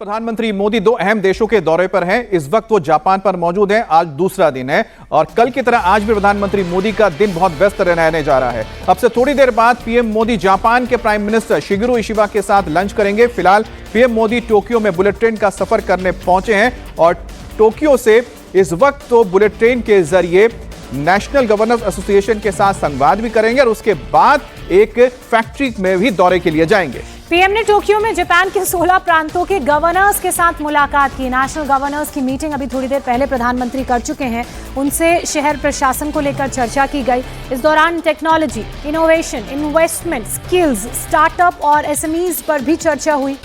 प्रधानमंत्री मोदी दो अहम देशों के दौरे पर हैं। इस वक्त वो जापान पर मौजूद हैं। आज दूसरा दिन है और कल की तरह आज भी प्रधानमंत्री मोदी का दिन बहुत व्यस्त रहने जा रहा है। अब से थोड़ी देर बाद पीएम मोदी जापान के प्राइम मिनिस्टर शिगेरू इशिबा के साथ लंच करेंगे। फिलहाल पीएम मोदी टोक्यो में बुलेट ट्रेन का सफर करने पहुंचे हैं और टोक्यो से इस वक्त तो बुलेट ट्रेन के जरिए नेशनल गवर्नर्स एसोसिएशन के साथ संवाद भी करेंगे और उसके बाद एक फैक्ट्री में भी दौरे के लिए जाएंगे। पीएम ने टोक्यो में जापान के 16 प्रांतों के गवर्नर्स के साथ मुलाकात की। नेशनल गवर्नर्स की मीटिंग अभी थोड़ी देर पहले प्रधानमंत्री कर चुके हैं। उनसे शहर प्रशासन को लेकर चर्चा की गई। इस दौरान technology, innovation, investment, skills, startup और एसएमईज पर भी चर्चा हुई।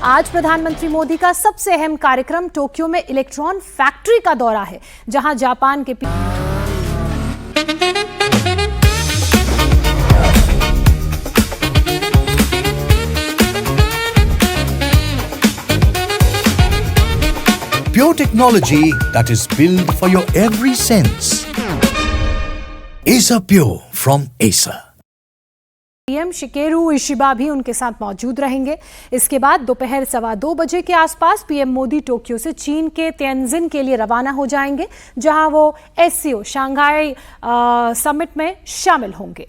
आज प्रधानमंत्री मोदी का सबसे अहम कार्यक्रम टोक्यो में इलेक्ट्रॉन फैक्ट्री का दौरा है, जहां जापान के Pure technology that is built for your every sense. Acer Pure from Acer. PM Shigeru Ishiba भी उनके साथ मौजूद रहेंगे। इसके बाद दोपहर 2:15 बजे के आसपास पीएम मोदी टोक्यो से चीन के तियानजिन के लिए रवाना हो जाएंगे, जहां वो एससीओ शंघाई समिट में शामिल होंगे।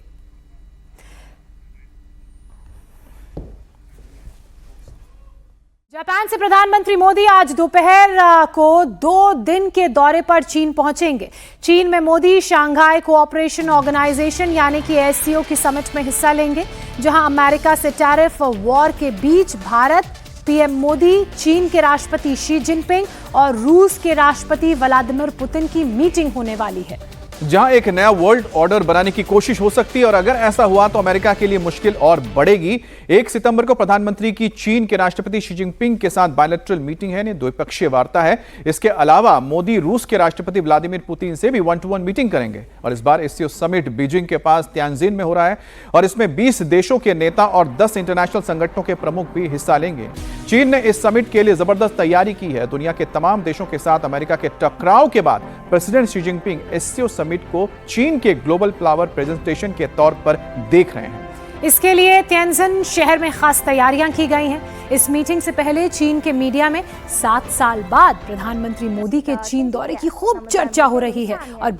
जापान से प्रधानमंत्री मोदी आज दोपहर को 2 दिन के दौरे पर चीन पहुंचेंगे। चीन में मोदी शंघाई कोऑपरेशन ऑर्गेनाइजेशन यानी कि एससीओ की समिट में हिस्सा लेंगे, जहां अमेरिका से टैरिफ वॉर के बीच भारत, पीएम मोदी, चीन के राष्ट्रपति शी जिनपिंग और रूस के राष्ट्रपति व्लादिमीर पुतिन की मीटिंग होने वाली है, जहां एक नया वर्ल्ड ऑर्डर बनाने की कोशिश हो सकती है और अगर ऐसा हुआ तो अमेरिका के लिए मुश्किल और बढ़ेगी। 1 सितंबर को प्रधानमंत्री की चीन के राष्ट्रपति शी जिनपिंग के साथ बायलैटरल मीटिंग है, द्विपक्षीय वार्ता है। इसके अलावा मोदी रूस के राष्ट्रपति व्लादिमीर पुतिन से भी 1-to-1 मीटिंग करेंगे और इस बार एससीओ समिट बीजिंग के पास तियानजिन में हो रहा है और इसमें 20 देशों के नेता और 10 इंटरनेशनल संगठनों के प्रमुख भी हिस्सा लेंगे। चीन ने इस समिट के लिए जबरदस्त तैयारी की है। दुनिया के तमाम देशों के साथ अमेरिका के टकराव के बाद president Xi Jinping SCO summit को चीन के ग्लोबल पावर प्रेजेंटेशन के तौर पर देख रहे हैं। इसके लिए तियानजिन शहर में खास तैयारियां की गई हैं। इस मीटिंग से पहले चीन के मीडिया में 7 साल बाद प्रधानमंत्री मोदी के चीन दौरे की खूब चर्चा हो रही है और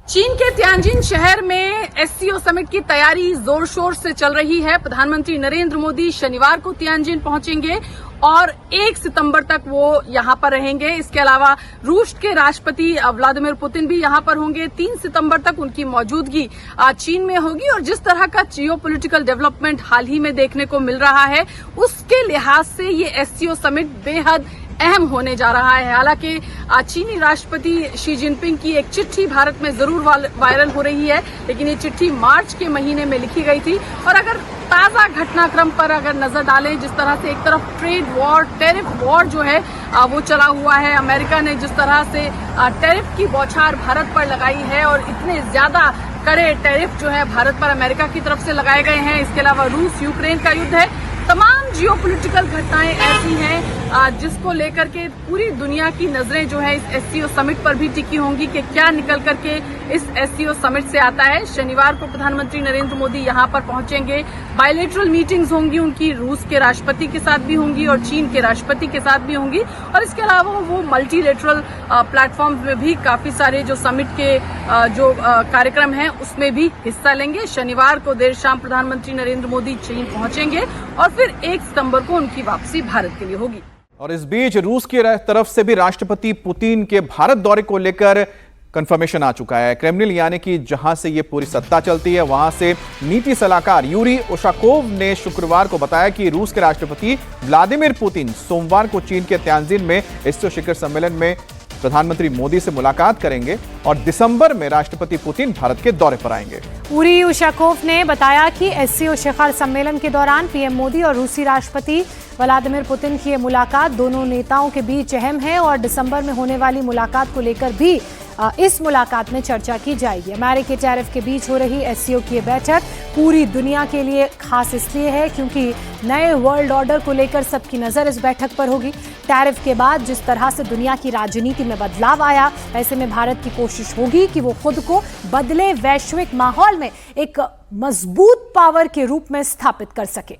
चीन के तियानजिन शहर में एससीओ समिट की तैयारी जोर शोर से चल रही है। प्रधानमंत्री नरेंद्र मोदी शनिवार को तियानजिन पहुंचेंगे और 1 सितंबर तक वो यहां पर रहेंगे। इसके अलावा रूस के राष्ट्रपति व्लादिमीर पुतिन भी यहां पर होंगे। 3 सितंबर तक उनकी मौजूदगी चीन में होगी और जिस तरह का जियोपॉलिटिकल डेवलपमेंट हाल ही में देखने को मिल रहा है, उसके लिहाज से ये एससीओ समिट बेहद अहम होने जा रहा है। हालांकि चीनी राष्ट्रपति शी जिनपिंग की एक चिट्ठी भारत में जरूर वायरल हो रही है, लेकिन ये चिट्ठी मार्च के महीने में लिखी गई थी और अगर ताजा घटनाक्रम पर अगर नजर डालें, जिस तरह से एक तरफ ट्रेड वॉर, टैरिफ वॉर जो है वो चला हुआ है, अमेरिका ने जिस तरह से टैरिफ की बौछार भारत पर लगाई है और इतने ज्यादा कड़े टैरिफ जो है भारत पर अमेरिका की तरफ से लगाए गए हैं। इसके अलावा रूस यूक्रेन का युद्ध है, तमाम जियोपॉलिटिकल घटनाएं ऐसी हैं जिसको लेकर के पूरी दुनिया की नजरें जो है इस एससीओ समिट पर भी टिकी होंगी कि क्या निकल करके इस एससीओ समिट से आता है। शनिवार को प्रधानमंत्री नरेंद्र मोदी यहां पर पहुंचेंगे। बायलैटरल मीटिंग्स होंगी उनकी, रूस के राष्ट्रपति के साथ भी होंगी और चीन के राष्ट्रपति के साथ भी होंगी और इसके अलावा वो मल्टीलेटरल प्लेटफॉर्म में भी काफी सारे जो समिट के जो कार्यक्रम हैं उसमें भी हिस्सा लेंगे। शनिवार को देर शाम प्रधानमंत्री नरेंद्र मोदी चीन पहुंचेंगे और फिर 1 सितंबर को उनकी वापसी भारत के लिए होगी। और इस बीच रूस की तरफ से भी राष्ट्रपति पुतिन के भारत दौरे को लेकर कंफर्मेशन आ चुका है। क्रेमलिन यानी कि जहां से ये पूरी सत्ता चलती है, वहां से नीति सलाहकार यूरी उशाकोव ने शुक्रवार को बताया कि रूस के राष्ट्रपति व्लादिमीर पुतिन सोमवार को चीन के तियानजिन में एससीओ शिखर सम्मेलन में प्रधानमंत्री मोदी से मुलाकात करेंगे और दिसंबर में राष्ट्रपति पुतिन भारत के दौरे पर आएंगे। यूरी उशाकोव ने बताया कि एससीओ शिखर सम्मेलन के दौरान पीएम मोदी और रूसी राष्ट्रपति व्लादिमीर पुतिन की मुलाकात दोनों नेताओं के बीच अहम है और दिसंबर में होने वाली मुलाकात को लेकर भी इस मुलाकात में चर्चा की जाएगी। अमेरिकी टैरिफ के बीच हो रही एससीओ की बैठक पूरी दुनिया के लिए खास इसलिए है क्योंकि नए वर्ल्ड ऑर्डर को लेकर सबकी नजर इस बैठक पर होगी। टैरिफ के बाद जिस तरह से दुनिया की राजनीति में बदलाव आया, ऐसे में भारत की कोशिश होगी कि वो खुद को बदले वैश्विक माहौल में एक मजबूत पावर के रूप में स्थापित कर सके।